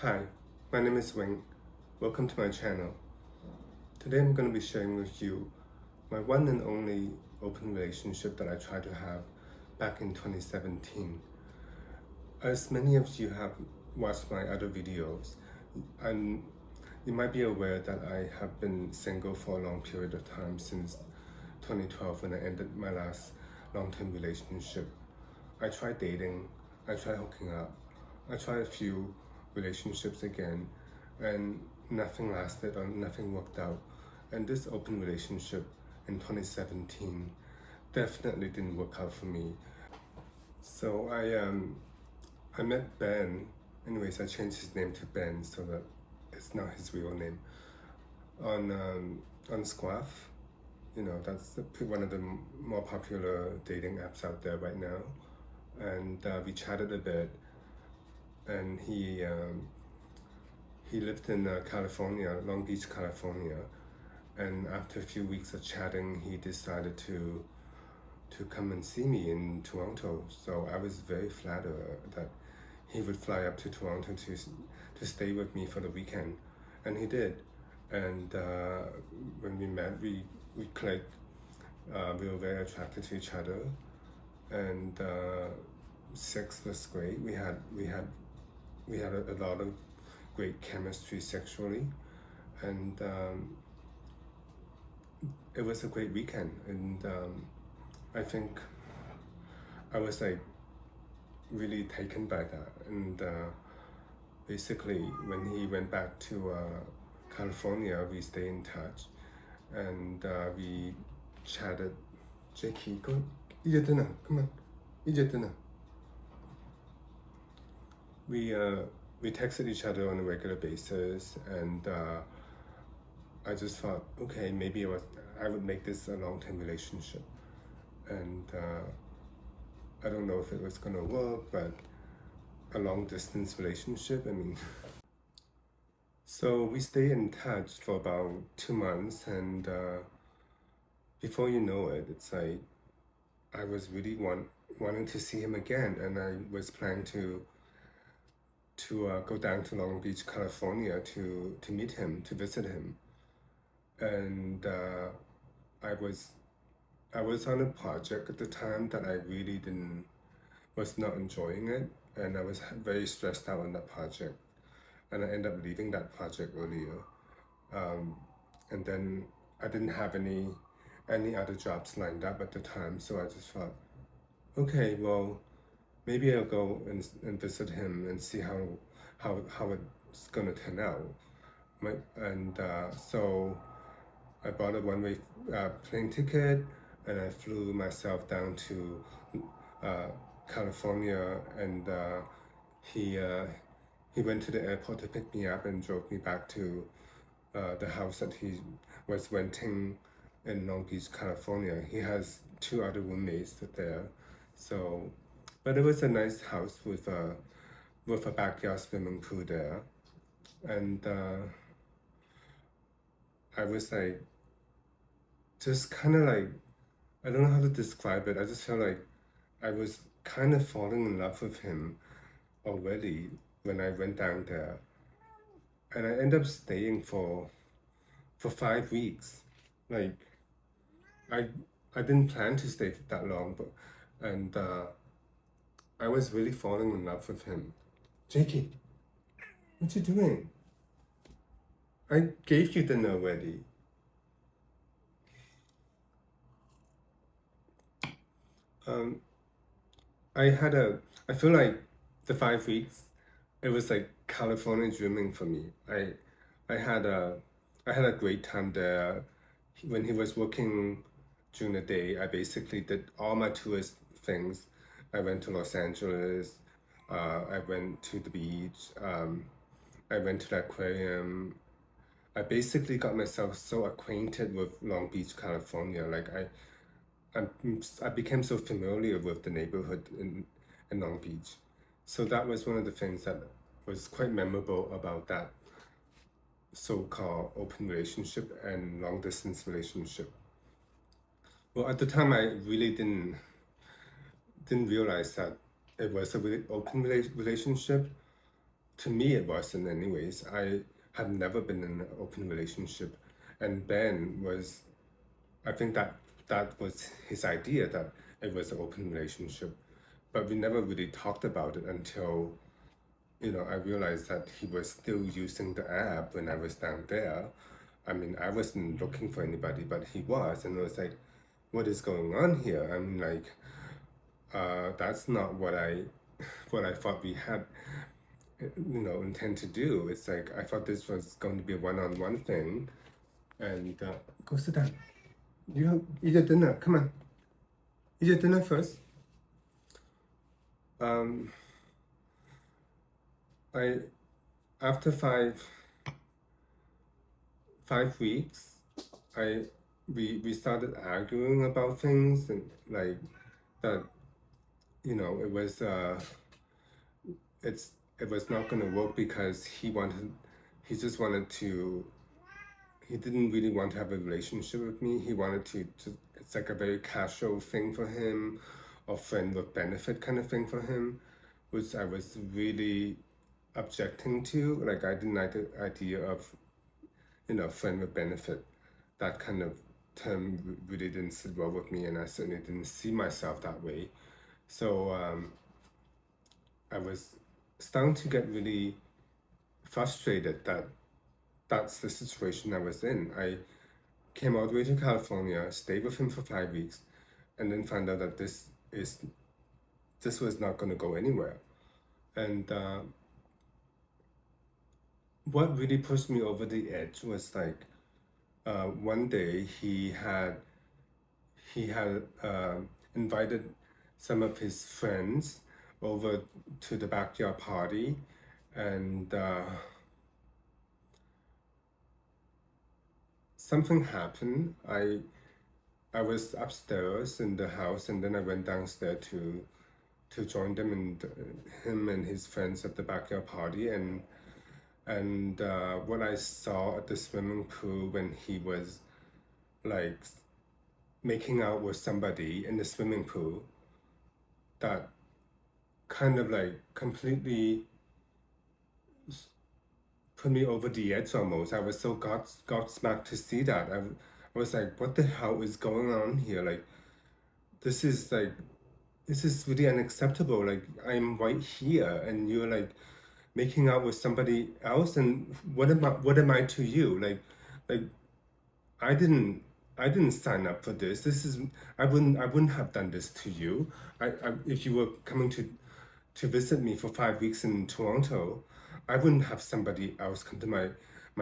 Hi, my name is Wing. Welcome to my channel. Today I'm going to be sharing with you my one and only open relationship that I tried to have back in 2017. As many of you have watched my other videos, and you might be aware that I have been single for a long period of time since 2012 when I ended my last long-term relationship. I tried dating, I tried hooking up, I tried a few relationships again, and nothing lasted or nothing worked out. And this open relationship in 2017 definitely didn't work out for me. So I met Ben. Anyways, I changed his name to Ben so that it's not his real name on Squaff. You know, that's one of the more popular dating apps out there right now. And we chatted a bit, and he lived in California, Long Beach, California. And after a few weeks of chatting, he decided to come and see me in Toronto. So I was very flattered that he would fly up to Toronto to stay with me for the weekend, and he did. And when we met, we clicked. We were very attracted to each other, and sex was great. We had a lot of great chemistry sexually, and it was a great weekend. And I think I was like really taken by that. And basically, when he went back to California, we stayed in touch, and we chatted. Jackie, go eat your dinner. Come on, eat your dinner. We texted each other on a regular basis, and I just thought, okay, maybe I would make this a long-term relationship, and I don't know if it was gonna work, but a long-distance relationship, I mean. So we stayed in touch for about 2 months, and before you know it, it's like I was really wanting to see him again, and I was planning to go down to Long Beach, California to meet him, to visit him. And I was on a project at the time that I really was not enjoying it, and I was very stressed out on that project, and I ended up leaving that project earlier. And then I didn't have any other jobs lined up at the time, so I just thought, okay, well, maybe I'll go and visit him and see how it's gonna turn out. And so I bought a one-way plane ticket, and I flew myself down to California, and he went to the airport to pick me up and drove me back to the house that he was renting in Long Beach, California. He has two other roommates there, so, but it was a nice house with a backyard swimming pool there, and I was like, just kind of like, I don't know how to describe it. I just felt like I was kind of falling in love with him already when I went down there, and I ended up staying for 5 weeks. Like, I didn't plan to stay that long, but and I was really falling in love with him. Jakey, what you doing? I gave you dinner already. I feel like the 5 weeks, it was like California dreaming for me. I had a great time there. When he was working during the day, I basically did all my tourist things. I went to Los Angeles, I went to the beach, I went to the aquarium. I basically got myself so acquainted with Long Beach, California. Like I became so familiar with the neighborhood in Long Beach. So that was one of the things that was quite memorable about that so-called open relationship and long-distance relationship. Well, at the time, I really didn't realize that it was a really open relationship, to me it wasn't anyways. I had never been in an open relationship, and Ben was, I think that was his idea, that it was an open relationship, but we never really talked about it until, I realized that he was still using the app when I was down there. I mean, I wasn't looking for anybody, but he was, and I was like, what is going on here? I'm like, that's not what I what I thought we had, intend to do. It's like I thought this was going to be a one-on-one thing, and go sit down. Eat your dinner. Come on, eat your dinner first. Um, I after five weeks, I we started arguing about things, and like that, it was it's it was not going to work because he just wanted to, he didn't really want to have a relationship with me. He wanted to it's like a very casual thing for him, or friend with benefit kind of thing for him, which I was really objecting to. Like, I didn't like the idea of, friend with benefit. That kind of term really didn't sit well with me, and I certainly didn't see myself that way. So I was starting to get really frustrated that that's the situation I was in. I came all the way to California, stayed with him for 5 weeks, and then found out that this was not going to go anywhere. And what really pushed me over the edge was like, one day he had invited some of his friends over to the backyard party, and something happened. I was upstairs in the house, and then I went downstairs to join them and him and his friends at the backyard party, and what I saw at the swimming pool when he was like making out with somebody in the swimming pool, that kind of like completely put me over the edge almost. I was so gobsmacked to see that. I was like, what the hell is going on here? Like, this is like, this is really unacceptable. Like, I'm right here, and you're like making out with somebody else, and what am I to you? Like I didn't I didn't sign up for this. This is, I wouldn't have done this to you. If you were coming to visit me for 5 weeks in Toronto, I wouldn't have somebody else come to my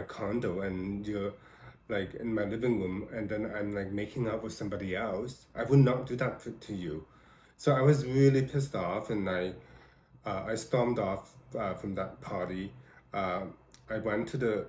condo, and you're like in my living room, and then I'm like making out with somebody else. I would not do that to you. So I was really pissed off, and I stormed off from that party. Uh, I went to the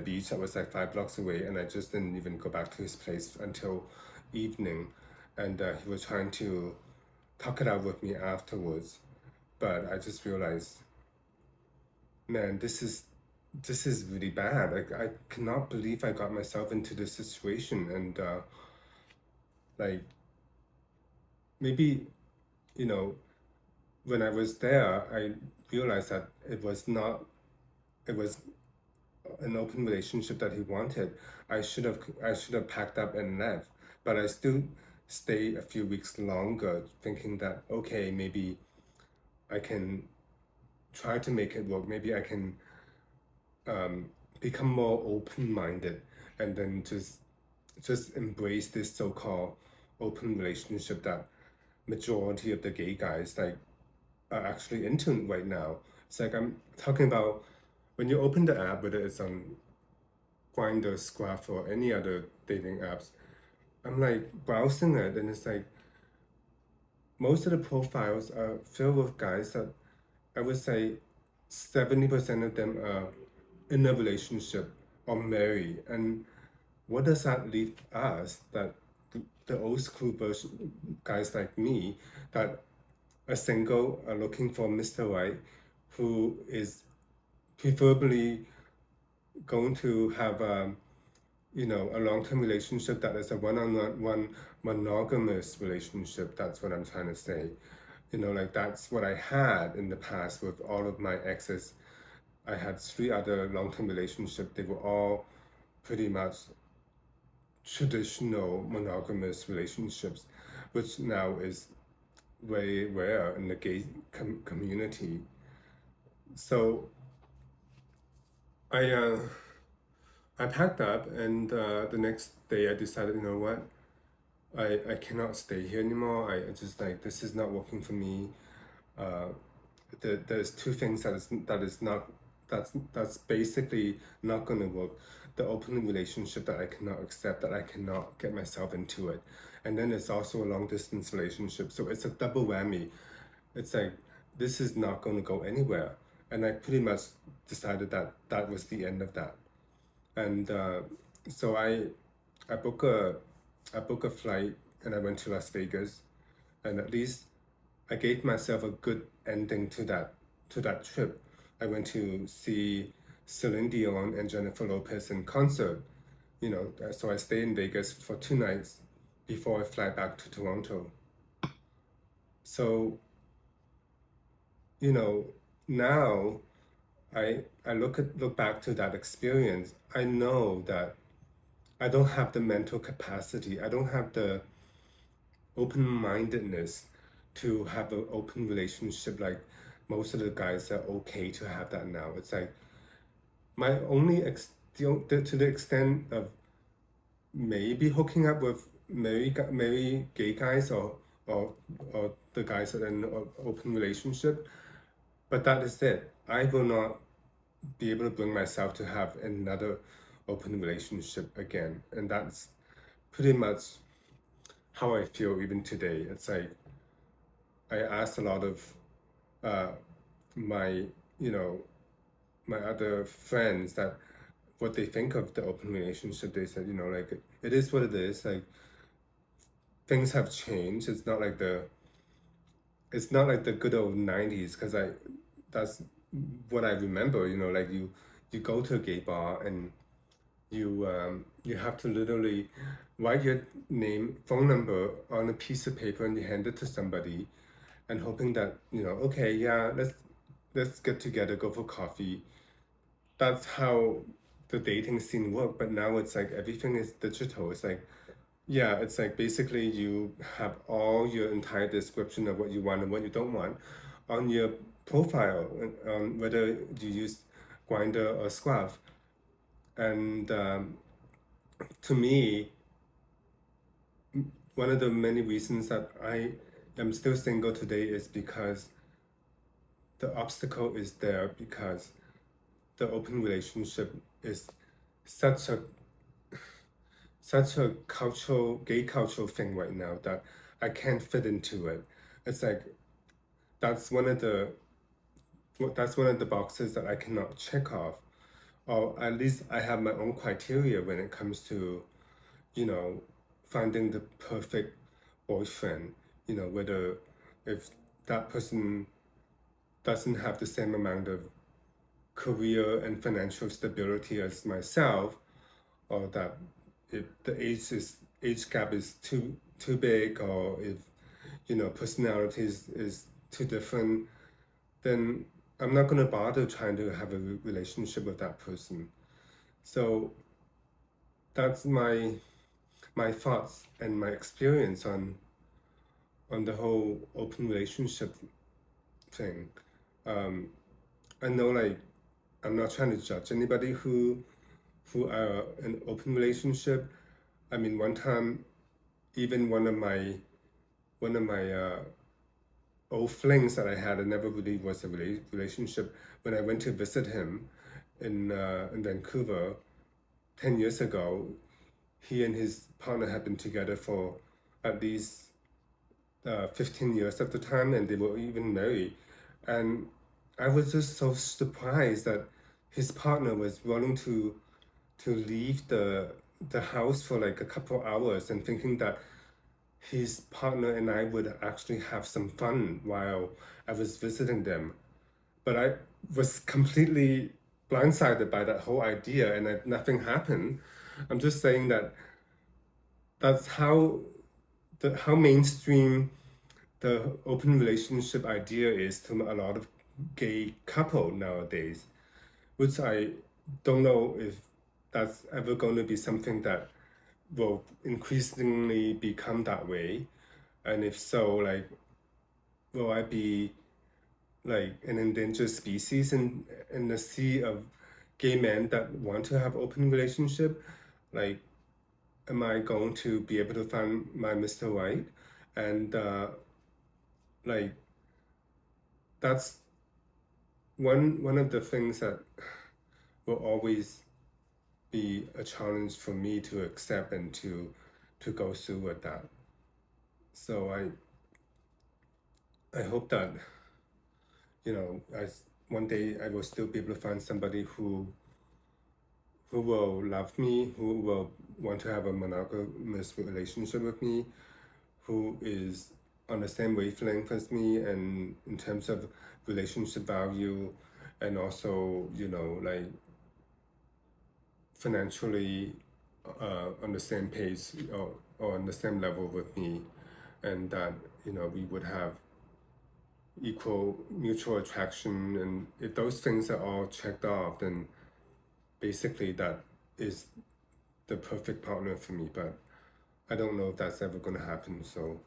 beach that was like 5 blocks away, and I just didn't even go back to his place until evening. And he was trying to talk it out with me afterwards, but I just realized, man, this is really bad. Like, I cannot believe I got myself into this situation, and like maybe, you know when I was there, I realized that it was an open relationship that he wanted. I should have packed up and left, but I still stayed a few weeks longer, thinking that okay, maybe I can try to make it work. Maybe I can become more open-minded, and then just embrace this so-called open relationship that majority of the gay guys like are actually into right now. It's like I'm talking about when you open the app, whether it's on Grindr, Scruff, or any other dating apps. I'm like browsing it, and it's like most of the profiles are filled with guys that I would say 70% of them are in a relationship or married. And what does that leave us? That the old school version guys like me that are single, are looking for Mr. Right, who is preferably going to have a long-term relationship that is a one-on-one monogamous relationship. That's what I'm trying to say. Like, that's what I had in the past with all of my exes I had 3 other long-term relationships. They were all pretty much traditional monogamous relationships, which now is very rare in the gay community. So I uh, I packed up, and the next day I decided, you know what, I cannot stay here anymore. I just like, this is not working for me. Uh, there's 2 things that is not, that's basically not going to work. The open relationship that I cannot accept, that I cannot get myself into it, and then it's also a long distance relationship. So it's a double whammy. It's like, this is not going to go anywhere, and I pretty much decided that that was the end of that. And so I book a I book a flight, and I went to Las Vegas, and at least I gave myself a good ending to that trip. I went to see Celine Dion and Jennifer Lopez in concert. So I stayed in Vegas for 2 nights before I fly back to Toronto. So, you know, now I look back to that experience. I know that I don't have the mental capacity. I don't have the open-mindedness to have an open relationship like most of the guys are okay to have that now. It's like my only to the extent of maybe hooking up with maybe gay guys, or or the guys that are in an open relationship, but that is it. I will not be able to bring myself to have another open relationship again, and that's pretty much how I feel even today. It's like I asked a lot of uh, my you know my other friends that what they think of the open relationship. They said, like, it is what it is. Like, things have changed. It's not like the good old 90s, because I that's what I remember. Like, you go to a gay bar, and you have to literally write your name, phone number on a piece of paper, and you hand it to somebody, and hoping that, okay, yeah, let's get together, go for coffee. That's how the dating scene worked. But now it's like everything is digital. It's like, yeah, it's like basically you have all your entire description of what you want and what you don't want on your profile, whether you use Grinder or Scruff. And to me, one of the many reasons that I am still single today is because the obstacle is there, because the open relationship is such a gay cultural thing right now that I can't fit into it. It's like that's one of the boxes that I cannot check off, or at least I have my own criteria when it comes to, you know, finding the perfect boyfriend. Whether if that person doesn't have the same amount of career and financial stability as myself, or that if the age gap is too big, or if personality is too different, then I'm not going to bother trying to have a relationship with that person. So that's my thoughts and my experience on the whole open relationship thing. I know, like, I'm not trying to judge anybody who are in open relationship. I mean, one time, even one of my old flings that I had, it never really was a relationship. When I went to visit him in Vancouver 10 years ago, he and his partner had been together for at least 15 years at the time, and they were even married. And I was just so surprised that his partner was willing to leave the house for like a couple hours, and thinking that his partner and I would actually have some fun while I was visiting them. But I was completely blindsided by that whole idea, and nothing happened. I'm just saying that that's how mainstream the open relationship idea is to a lot of gay couple nowadays. which I don't know if that's ever going to be something that will increasingly become that way. And if so, like, will I be like an endangered species in the sea of gay men that want to have open relationship? Like, am I going to be able to find my Mr. Right? And like, that's one of the things that will always be a challenge for me to accept and to go through with that. So I hope that, you know, one day I will still be able to find somebody who will love me, who will want to have a monogamous relationship with me, who is on the same wavelength as me, and in terms of relationship value, and also, you know, like financially on the same page, or on the same level with me, and that, you know, we would have equal mutual attraction. And if those things are all checked off, then basically that is the perfect partner for me. But I don't know if that's ever going to happen. So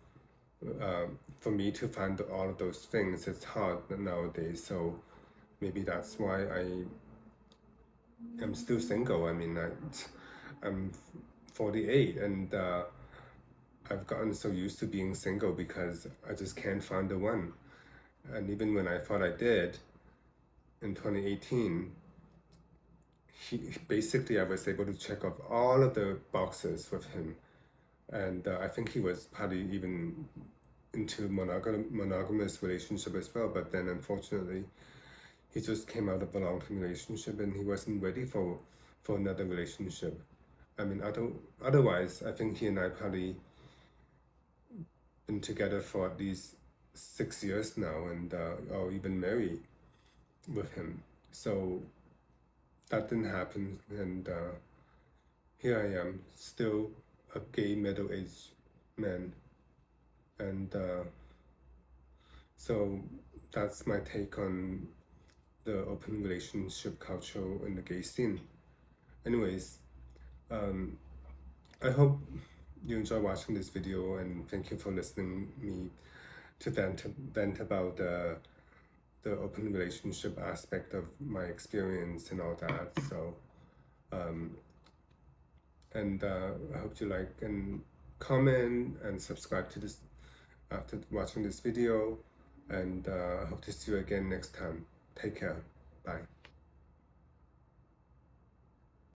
for me to find all of those things, it's hard nowadays. So maybe that's why I am still single. I mean, I'm 48, and I've gotten so used to being single because I just can't find the one. And even when I thought I did in 2018, basically I was able to check off all of the boxes with him. And I think he was probably even into monogamous relationship as well. But then unfortunately, he just came out of a long-term relationship and he wasn't ready for another relationship. I mean, otherwise, I think he and I probably been together for at least 6 years now, and or even married with him. So that didn't happen, and here I am, still a gay middle-aged man, and so that's my take on the open relationship culture in the gay scene. Anyways, I hope you enjoy watching this video, and thank you for listening me to vent about the open relationship aspect of my experience and all that. So, and I hope you like and comment and subscribe to this after watching this video, and I hope to see you again next time. Take care. Bye.